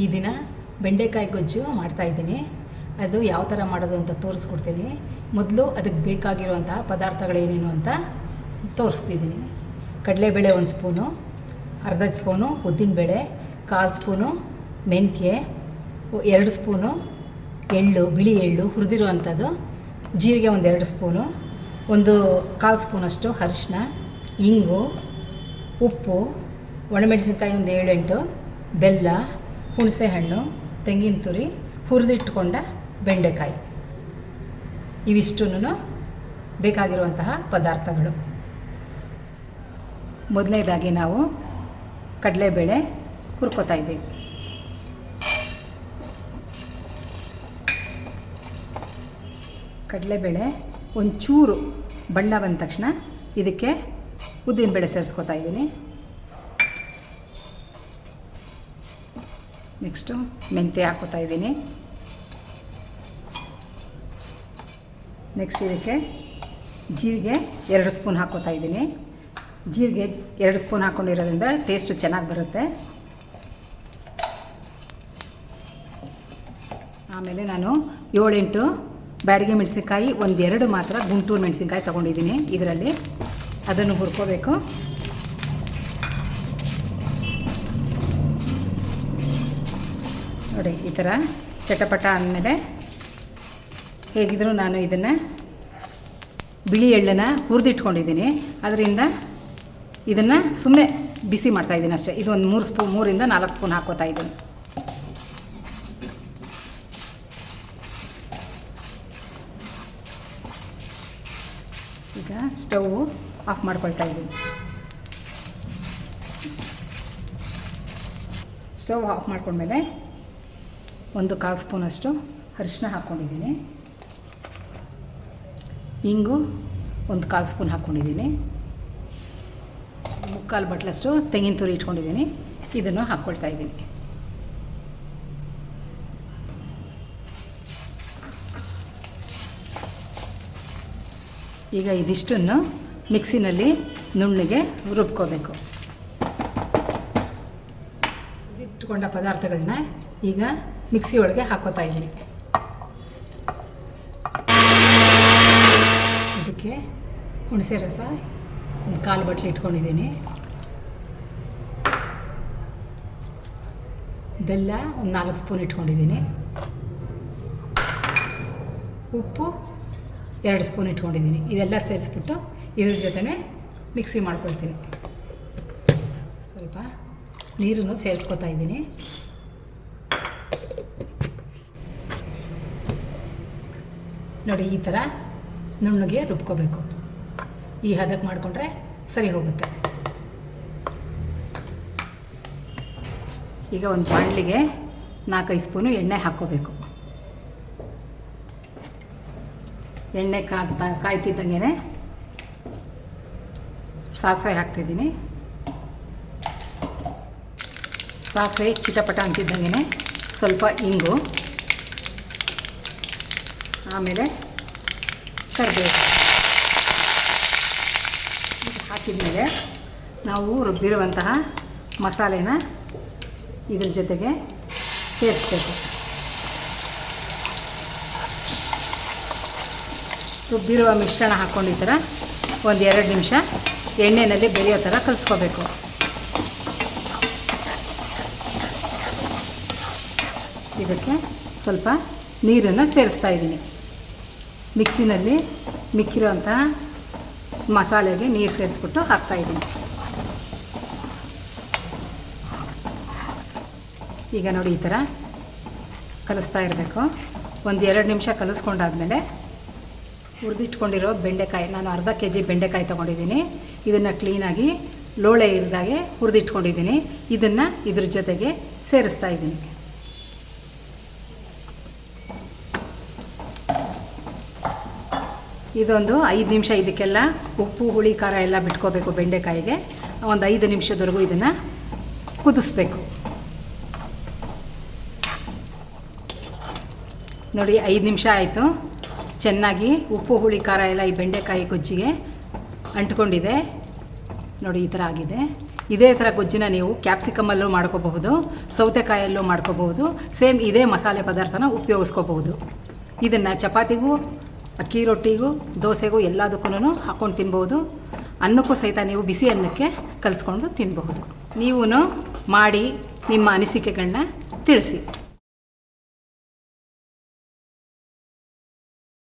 ಈ ದಿನ ಬೆಂಡೆಕಾಯಿ ಗೊಜ್ಜು ಮಾಡ್ತಾಯಿದ್ದೀನಿ. ಅದು ಯಾವ ಥರ ಮಾಡೋದು ಅಂತ ತೋರಿಸ್ಕೊಡ್ತೀನಿ. ಮೊದಲು ಅದಕ್ಕೆ ಬೇಕಾಗಿರುವಂತಹ ಪದಾರ್ಥಗಳೇನೇನು ಅಂತ ತೋರಿಸ್ತಿದ್ದೀನಿ. ಕಡಲೆಬೇಳೆ 1 ಸ್ಪೂನು, ಅರ್ಧ ಸ್ಪೂನು ಉದ್ದಿನಬೇಳೆ, 1/4 ಸ್ಪೂನು ಮೆಂತ್ಯ, 2 ಸ್ಪೂನು ಎಳ್ಳು, ಬಿಳಿ ಎಳ್ಳು ಹುರಿದಿರುವಂಥದ್ದು, ಜೀರಿಗೆ 2 ಸ್ಪೂನು, 1/4 ಸ್ಪೂನಷ್ಟು ಅರಿಶಿನ, ಇಂಗು, ಉಪ್ಪು, ಒಣಮೆಣಸಿನ್ಕಾಯಿ 7-8, ಬೆಲ್ಲ, ಹುಣಸೆಹಣ್ಣು, ತೆಂಗಿನ ತುರಿ, ಹುರಿದಿಟ್ಕೊಂಡ ಬೆಂಡೆಕಾಯಿ. ಇವಿಷ್ಟೂ ಬೇಕಾಗಿರುವಂತಹ ಪದಾರ್ಥಗಳು. ಮೊದಲನೇದಾಗಿ ನಾವು ಕಡಲೆಬೇಳೆ ಹುರ್ಕೋತಾ ಇದ್ದೀವಿ. ಕಡಲೆಬೇಳೆ ಒಂಚೂರು ಬಣ್ಣ ಬಂದ ತಕ್ಷಣ ಇದಕ್ಕೆ ಉದ್ದಿನಬೇಳೆ ಸೇರಿಸ್ಕೊತಾ ಇದ್ದೀನಿ. ನೆಕ್ಸ್ಟು ಮೆಂತ್ಯ ಹಾಕ್ಕೋತಾ ಇದ್ದೀನಿ. ನೆಕ್ಸ್ಟ್ ಇದಕ್ಕೆ ಜೀರಿಗೆ 2 ಸ್ಪೂನ್ ಹಾಕ್ಕೋತಾ ಇದ್ದೀನಿ. ಜೀರಿಗೆ 2 ಸ್ಪೂನ್ ಹಾಕ್ಕೊಂಡಿರೋದ್ರಿಂದ ಟೇಸ್ಟು ಚೆನ್ನಾಗಿ ಬರುತ್ತೆ. ಆಮೇಲೆ ನಾನು 7-8 ಬ್ಯಾಡಗಿ ಮೆಣಸಿನ್ಕಾಯಿ, 1-2 ಮಾತ್ರ ಗುಂಟೂರು ಮೆಣಸಿನ್ಕಾಯಿ ತೊಗೊಂಡಿದ್ದೀನಿ. ಇದರಲ್ಲಿ ಅದನ್ನು ಹುರ್ಕೋಬೇಕು. ನೋಡಿ, ಈ ಥರ ಚಟಪಟ ಅಂದಮೇಲೆ ಹೇಗಿದ್ದರೂ ನಾನು ಇದನ್ನು ಬಿಳಿ ಎಳ್ಳನ್ನು ಹುರಿದಿಟ್ಕೊಂಡಿದ್ದೀನಿ. ಅದರಿಂದ ಇದನ್ನು ಸುಮ್ಮನೆ ಬಿಸಿ ಮಾಡ್ತಾಯಿದ್ದೀನಿ ಅಷ್ಟೇ. ಇದು 3-4 ಸ್ಪೂನ್ ಹಾಕ್ಕೋತಾ ಇದ್ದೀನಿ. ಈಗ ಸ್ಟವ್ ಆಫ್ ಮಾಡ್ಕೊಳ್ತಾ ಇದ್ದೀನಿ. ಸ್ಟವ್ ಆಫ್ ಮಾಡ್ಕೊಂಡ್ಮೇಲೆ 1/4 ಸ್ಪೂನಷ್ಟು ಅರಿಶಿನ ಹಾಕ್ಕೊಂಡಿದ್ದೀನಿ. ಇಂಗು 1/4 ಸ್ಪೂನ್ ಹಾಕ್ಕೊಂಡಿದ್ದೀನಿ. 3/4 ಬಟ್ಲಷ್ಟು ತೆಂಗಿನ ತುರಿ ಇಟ್ಕೊಂಡಿದ್ದೀನಿ. ಇದನ್ನು ಹಾಕ್ಕೊಳ್ತಾ ಇದ್ದೀನಿ. ಈಗ ಇದಿಷ್ಟನ್ನು ಮಿಕ್ಸಿನಲ್ಲಿ ನುಣ್ಣಗೆ ರುಬ್ಕೋಬೇಕು. ಇಟ್ಕೊಂಡ ಪದಾರ್ಥಗಳನ್ನ ಈಗ ಮಿಕ್ಸಿ ಒಳಗೆ ಹಾಕೋತಾ ಇದ್ದೀನಿ. ಇದಕ್ಕೆ ಹುಣಸೆ ರಸ 1/4 ಬಟ್ಲು ಇಟ್ಕೊಂಡಿದ್ದೀನಿ. ಬೆಲ್ಲ 4 ಸ್ಪೂನ್ ಇಟ್ಕೊಂಡಿದ್ದೀನಿ. ಉಪ್ಪು 2 ಸ್ಪೂನ್ ಇಟ್ಕೊಂಡಿದ್ದೀನಿ. ಇದೆಲ್ಲ ಸೇರಿಸ್ಬಿಟ್ಟು ಇದ್ರ ಜೊತೆ ಮಿಕ್ಸಿ ಮಾಡ್ಕೊಳ್ತೀನಿ. ಸ್ವಲ್ಪ ನೀರನ್ನು ಸೇರಿಸ್ಕೊತಾ ಇದ್ದೀನಿ. ನೋಡಿ, ಈ ಥರ ನುಣ್ಣಗೆ ರುಬ್ಕೋಬೇಕು. ಈ ಹದಕ್ಕೆ ಮಾಡಿಕೊಂಡ್ರೆ ಸರಿ ಹೋಗುತ್ತೆ. ಈಗ ಒಂದು ಬಾಣಲಿಗೆ 4-5 ಸ್ಪೂನು ಎಣ್ಣೆ ಹಾಕ್ಕೋಬೇಕು. ಎಣ್ಣೆ ಕಾಯ್ತಿದ್ದಂಗೆ ಸಾಸಿವೆ ಹಾಕ್ತಿದ್ದೀನಿ. ಸಾಸಿವೆ ಚಿಟಪಟ ಅಂತಿದ್ದಂಗೆ ಸ್ವಲ್ಪ ಇಂಗು, ಆಮೇಲೆ ಕರಿಬೇವು ಹಾಕಿದ್ಮೇಲೆ ನಾವು ರುಬ್ಬಿರುವಂತಹ ಮಸಾಲೆನ ಇದ್ರ ಜೊತೆಗೆ ಸೇರಿಸ್ಬೇಕು. ರುಬ್ಬಿರುವ ಮಿಶ್ರಣ ಹಾಕ್ಕೊಂಡು ಈ ಥರ 1-2 ನಿಮಿಷ ಎಣ್ಣೆಯಲ್ಲಿ ಬೇರೆಯೋ ಥರ ಕಲಿಸ್ಕೋಬೇಕು. ಇದಕ್ಕೆ ಸ್ವಲ್ಪ ನೀರನ್ನು ಸೇರಿಸ್ತಾ ಇದ್ದೀನಿ. ಮಿಕ್ಸಿನಲ್ಲಿ ಮಿಕ್ಕಿರೋಂತಹ ಮಸಾಲೆಗೆ ನೀರು ಸೇರಿಸ್ಬಿಟ್ಟು ಹಾಕ್ತಾಯಿದ್ದೀನಿ. ಈಗ ನೋಡಿ, ಈ ಥರ ಕಲಿಸ್ತಾ ಇರಬೇಕು. 1-2 ನಿಮಿಷ ಕಲಿಸ್ಕೊಂಡಾದ್ಮೇಲೆ ಹುರಿದಿಟ್ಕೊಂಡಿರೋ ಬೆಂಡೆಕಾಯಿ, ನಾನು ಅರ್ಧ kg ಬೆಂಡೆಕಾಯಿ ತೊಗೊಂಡಿದ್ದೀನಿ. ಇದನ್ನು ಕ್ಲೀನಾಗಿ ಲೋಳೆ ಇರಿದಾಗೆ ಹುರಿದಿಟ್ಕೊಂಡಿದ್ದೀನಿ. ಇದನ್ನು ಇದ್ರ ಜೊತೆಗೆ ಸೇರಿಸ್ತಾ ಇದ್ದೀನಿ. ಇದೊಂದು 5 ನಿಮಿಷ ಇದಕ್ಕೆಲ್ಲ ಉಪ್ಪು ಹುಳಿ ಖಾರ ಎಲ್ಲ ಬಿಟ್ಕೋಬೇಕು. ಬೆಂಡೆಕಾಯಿಗೆ 5 ನಿಮಿಷದವರೆಗೂ ಇದನ್ನು ಕುದಿಸ್ಬೇಕು. ನೋಡಿ, 5 ನಿಮಿಷ ಆಯಿತು. ಚೆನ್ನಾಗಿ ಉಪ್ಪು ಹುಳಿ ಖಾರ ಎಲ್ಲ ಈ ಬೆಂಡೆಕಾಯಿ ಗೊಜ್ಜಿಗೆ ಅಂಟ್ಕೊಂಡಿದೆ. ನೋಡಿ, ಈ ಥರ ಆಗಿದೆ. ಇದೇ ಥರ ಗೊಜ್ಜನ್ನ ನೀವು ಕ್ಯಾಪ್ಸಿಕಮಲ್ಲೂ ಮಾಡ್ಕೋಬಹುದು, ಸೌತೆಕಾಯಲ್ಲೂ ಮಾಡ್ಕೋಬಹುದು. ಸೇಮ್ ಇದೇ ಮಸಾಲೆ ಪದಾರ್ಥನ ಉಪಯೋಗಿಸ್ಕೋಬಹುದು. ಇದನ್ನು ಚಪಾತಿಗೂ, ಅಕ್ಕಿ ರೊಟ್ಟಿಗೂ, ದೋಸೆಗೂ ಎಲ್ಲದಕ್ಕೂ ಹಾಕ್ಕೊಂಡು ತಿನ್ಬೋದು. ಅನ್ನಕ್ಕೂ ಸಹಿತ ನೀವು ಬಿಸಿ ಅನ್ನಕ್ಕೆ ಕಲಿಸ್ಕೊಂಡು ತಿನ್ನಬಹುದು. ನೀವು ಮಾಡಿ ನಿಮ್ಮ ಅನಿಸಿಕೆಗಳನ್ನ ತಿಳಿಸಿ.